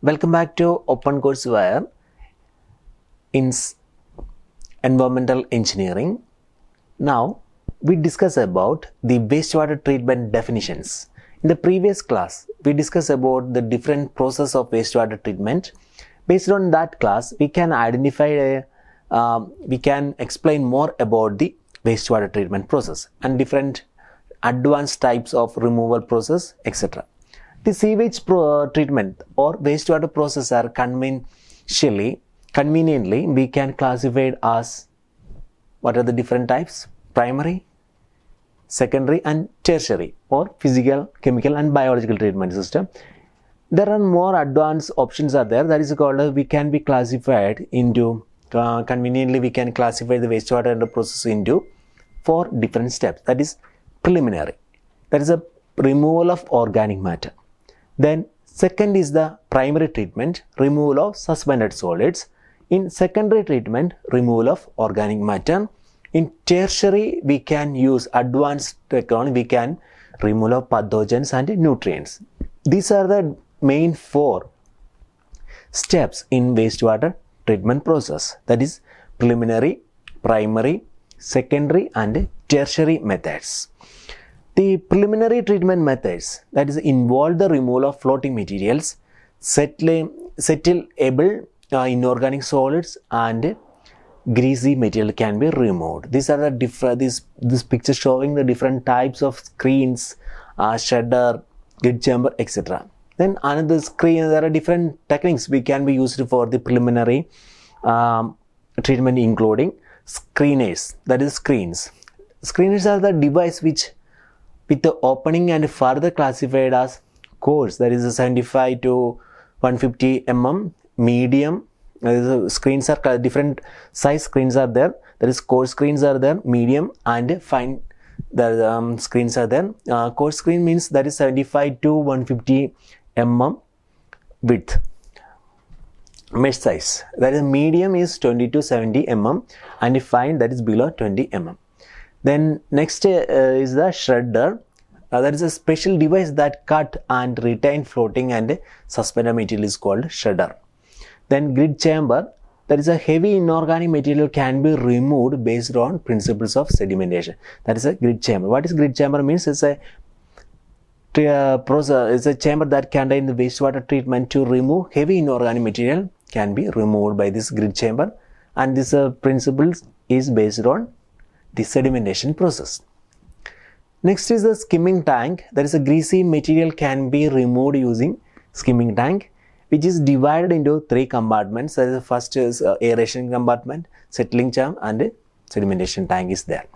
Welcome back to OpenCourseware in Environmental Engineering. Now we discuss about the wastewater treatment definitions. In the previous class, we discussed about the different process of wastewater treatment. Based on that class, we can identify we can explain more about the wastewater treatment process and different advanced types of removal process, etc. The sewage treatment or wastewater process are conveniently we can classify it as what are the different types: primary, secondary and tertiary, or physical, chemical and biological treatment system. There are more advanced options are there, that is called we can be classified into conveniently we can classify the wastewater process into 4 different steps. That is preliminary, that is a removal of organic matter. Then second is the primary treatment, removal of suspended solids. In secondary treatment, removal of organic matter. In tertiary, we can use advanced technology, we can remove of pathogens and nutrients. These are the main 4 steps in wastewater treatment process, that is preliminary, primary, secondary and tertiary methods. The preliminary treatment methods, that is, involve the removal of floating materials, settleable inorganic solids and greasy material can be removed. These are the different, this picture showing the different types of screens, shredder, grid chamber, etc. Then another screen, there are different techniques we can be used for the preliminary treatment, including screeners, that is screens. Screeners are the device which with the opening and further classified as coarse, that is a 75 to 150 mm, medium. Screens are different size screens are there, that is coarse screens are there, medium and fine the screens are there. Coarse screen means that is 75 to 150 mm width mesh size, that is medium is 20 to 70 mm and fine that is below 20 mm. Then next is the shredder. That is a special device that cut and retain floating and suspended material is called shredder. Then grid chamber, that is a heavy inorganic material can be removed based on principles of sedimentation. That is a grid chamber. What is grid chamber means? It's a process, it's a chamber that contains the wastewater treatment to remove heavy inorganic material can be removed by this grid chamber, and this principle is based on the sedimentation process. Next is the skimming tank, that is a greasy material can be removed using skimming tank, which is divided into 3 compartments. That is the first is aeration compartment, settling chamber and sedimentation tank is there.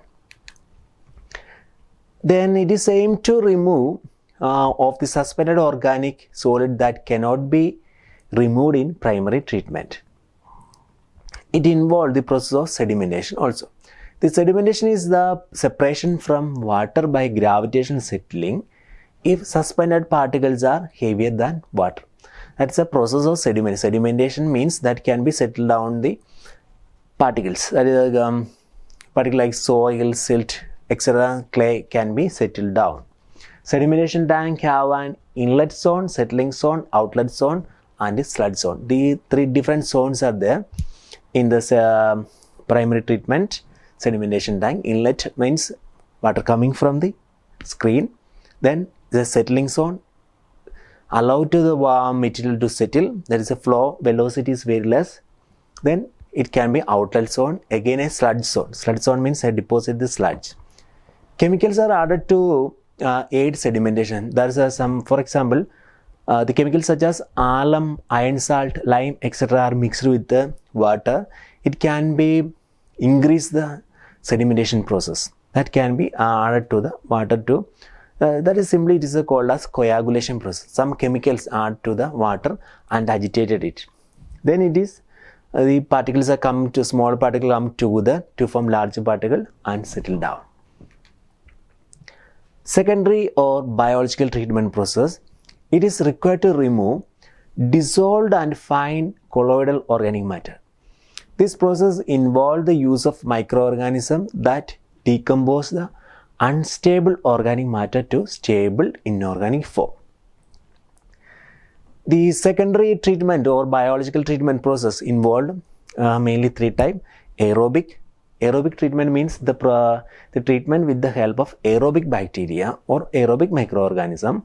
Then it is aimed to remove of the suspended organic solid that cannot be removed in primary treatment. It involves the process of sedimentation also. The sedimentation is the separation from water by gravitational settling if suspended particles are heavier than water. That's a process of sedimentation. Sedimentation means that can be settled down the particles. That is particles like soil, silt, etc. clay can be settled down. Sedimentation tank have an inlet zone, settling zone, outlet zone and a sludge zone. The 3 different zones are there in this primary treatment sedimentation tank. Inlet means water coming from the screen. Then the settling zone, allow to the material to settle, there is a flow velocity is very less. Then it can be outlet zone, again a sludge zone. Sludge zone means I deposit the sludge. Chemicals are added to aid sedimentation. There is some, for example, the chemicals such as alum, iron salt, lime, etc. are mixed with the water. It can be increase the sedimentation process. That can be added to the water too. That is simply it is called as coagulation process. Some chemicals add to the water and agitated it. Then it is the particles are come to small particle come together to form larger particle and settle down. Secondary or biological treatment process, it is required to remove dissolved and fine colloidal organic matter. This process involves the use of microorganisms that decompose the unstable organic matter to stable inorganic form. The secondary treatment or biological treatment process involved mainly three types. Aerobic treatment means the treatment with the help of aerobic bacteria or aerobic microorganism.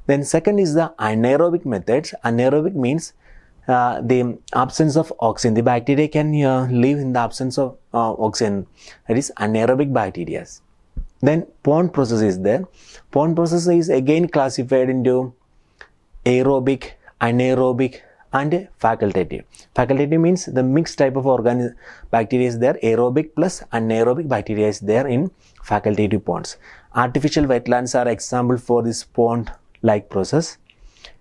Then second is the anaerobic methods. Anaerobic means the absence of oxygen. The bacteria can live in the absence of oxygen. That is anaerobic bacteria. Then Pond process is there. Pond process is again classified into aerobic, anaerobic and facultative. Facultative means the mixed type of bacteria is there. Aerobic plus anaerobic bacteria is there in facultative ponds. Artificial wetlands are example for this pond like process.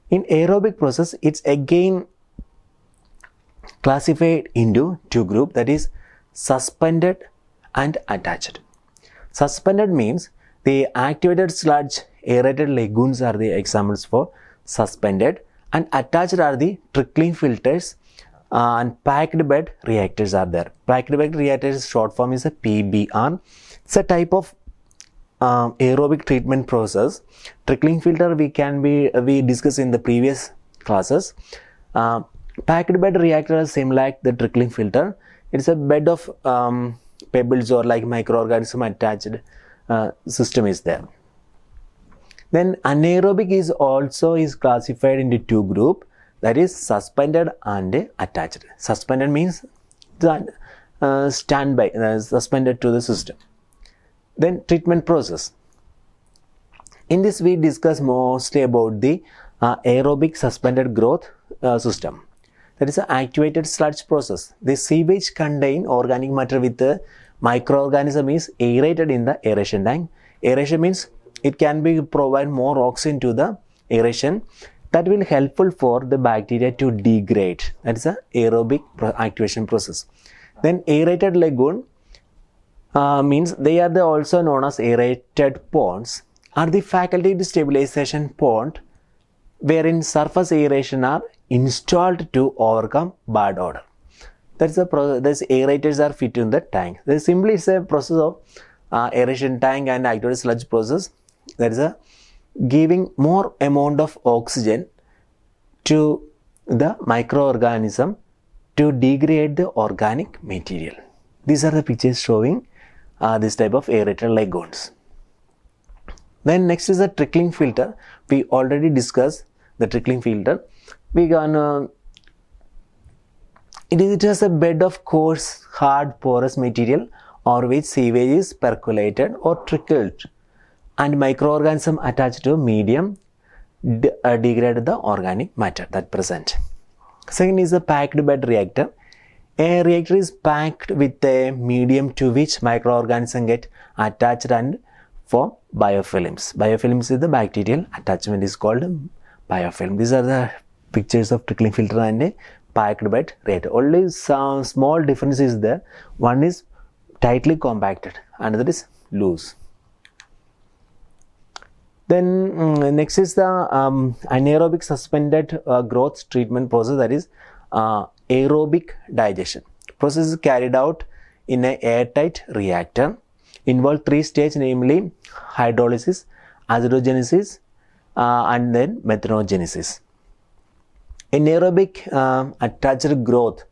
In aerobic process, it's again classified into two groups, that is suspended and attached. Suspended means the activated sludge aerated lagoons are the examples for suspended, and attached are the trickling filters and packed bed reactors are there. Packed bed reactors short form is a PBR. It's a type of aerobic treatment process. Trickling filter we discussed in the previous classes. Packed bed reactor is same like the trickling filter. It's a bed of pebbles or like microorganism attached system is there. Then anaerobic is also classified into two groups, that is suspended and attached. Suspended means standby, suspended to the system. Then treatment process. In this we discuss mostly about the aerobic suspended growth system. That is an activated sludge process. The sewage contain organic matter with the microorganism is aerated in the aeration tank. Aeration means it can be provide more oxygen to the aeration that will helpful for the bacteria to degrade. That is a aerobic activation process. Then aerated lagoon means they are also known as aerated ponds, are the facultative stabilization pond wherein surface aeration are installed to overcome bad odor. That's the process. These aerators are fit in the tank. This simply is a process of aeration tank and activated sludge process. That is a giving more amount of oxygen to the microorganism to degrade the organic material. These are the pictures showing this type of aerated lagoons. Then next is a trickling filter. We already discussed the trickling filter. We gonna it is a bed of coarse, hard, porous material or which sewage is percolated or trickled and microorganism attached to medium degrade the organic matter that present. Second is a packed bed reactor. A reactor is packed with a medium to which microorganisms get attached and form biofilms. Biofilms is the bacterial attachment is called biofilm. These are the pictures of trickling filter and a packed bed reactor. Only some small difference is there. One is tightly compacted, another is loose. Then next is the anaerobic suspended growth treatment process, that is aerobic digestion. Process is carried out in an airtight reactor. Involve three stages, namely hydrolysis, acidogenesis and then methanogenesis. Anaerobic attached growth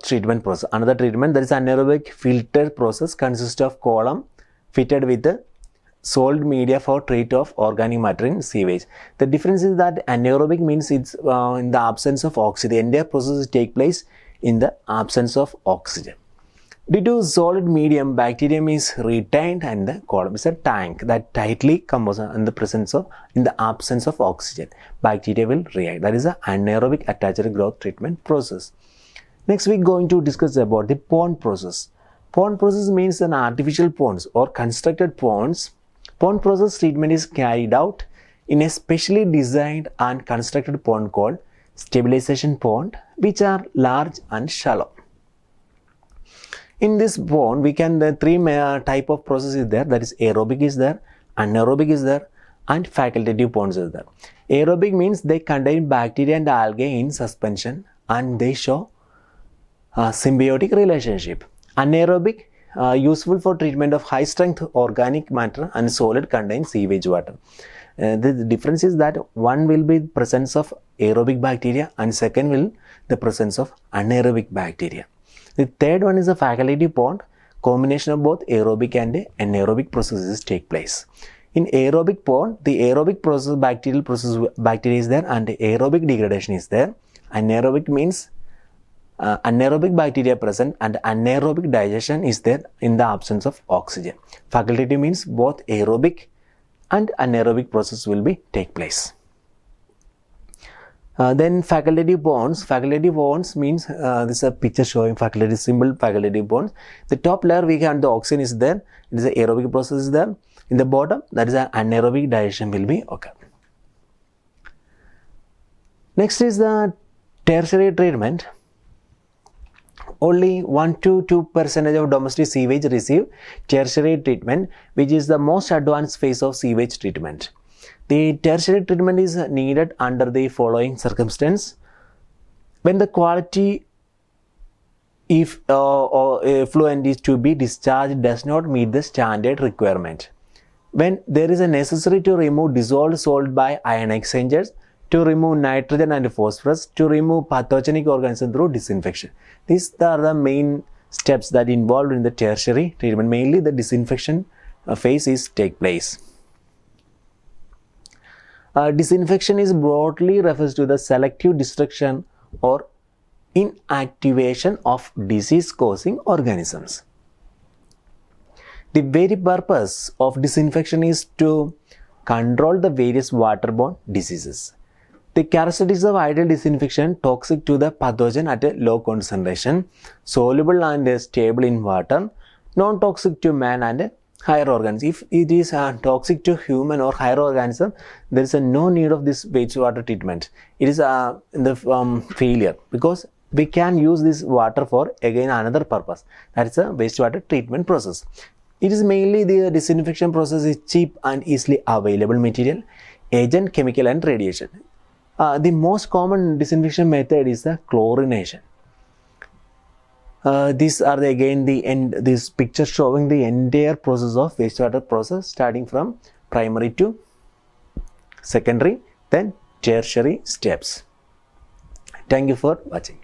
treatment process. Another treatment, that is anaerobic filter process, consists of column fitted with the salt media for treat of organic matter in sewage. The difference is that anaerobic means it's in the absence of oxygen. The entire process take place in the absence of oxygen. Due to solid medium, bacterium is retained and the column is a tank that tightly composed in the absence of oxygen. Bacteria will react. That is the anaerobic attached growth treatment process. Next we are going to discuss about the pond process. Pond process means an artificial ponds or constructed ponds. Pond process treatment is carried out in a specially designed and constructed pond called stabilization pond, which are large and shallow. In this pond, we can the three type of process is there, that is aerobic is there, anaerobic is there, and facultative ponds is there. Aerobic means they contain bacteria and algae in suspension and they show a symbiotic relationship. Anaerobic useful for treatment of high strength organic matter and solid contains sewage water. The difference is that one will be presence of aerobic bacteria and second will the presence of anaerobic bacteria. The third one is a facultative pond. Combination of both aerobic and anaerobic processes take place. In aerobic pond, the aerobic process, bacteria is there and aerobic degradation is there. Anaerobic means anaerobic bacteria present and anaerobic digestion is there in the absence of oxygen. Facultative means both aerobic and anaerobic process will be take place. Then facultative bonds. Facultative bonds means this is a picture showing facultative symbol, facultative bonds. The top layer we have the oxygen is there. It is the aerobic process is there. In the bottom, that is an anaerobic digestion will be occur. Next is the tertiary treatment. Only 1 to 2% of domestic sewage receive tertiary treatment, which is the most advanced phase of sewage treatment. The tertiary treatment is needed under the following circumstance. When the quality effluent is to be discharged does not meet the standard requirement. When there is a necessary to remove dissolved salt by ion exchangers, to remove nitrogen and phosphorus, to remove pathogenic organisms through disinfection. These are the main steps that involved in the tertiary treatment. Mainly the disinfection phase is take place. Disinfection is broadly refers to the selective destruction or inactivation of disease-causing organisms. The very purpose of disinfection is to control the various waterborne diseases. The characteristics of ideal disinfection: toxic to the pathogen at a low concentration, soluble and stable in water, non-toxic to man and higher organisms. If it is toxic to human or higher organism, there is no need of this wastewater treatment. It is failure, because we can use this water for again another purpose. That is a wastewater treatment process. It is mainly the disinfection process is cheap and easily available material, agent, chemical and radiation. The most common disinfection method is the chlorination. These are this picture showing the entire process of wastewater process, starting from primary to secondary, then tertiary steps. Thank you for watching.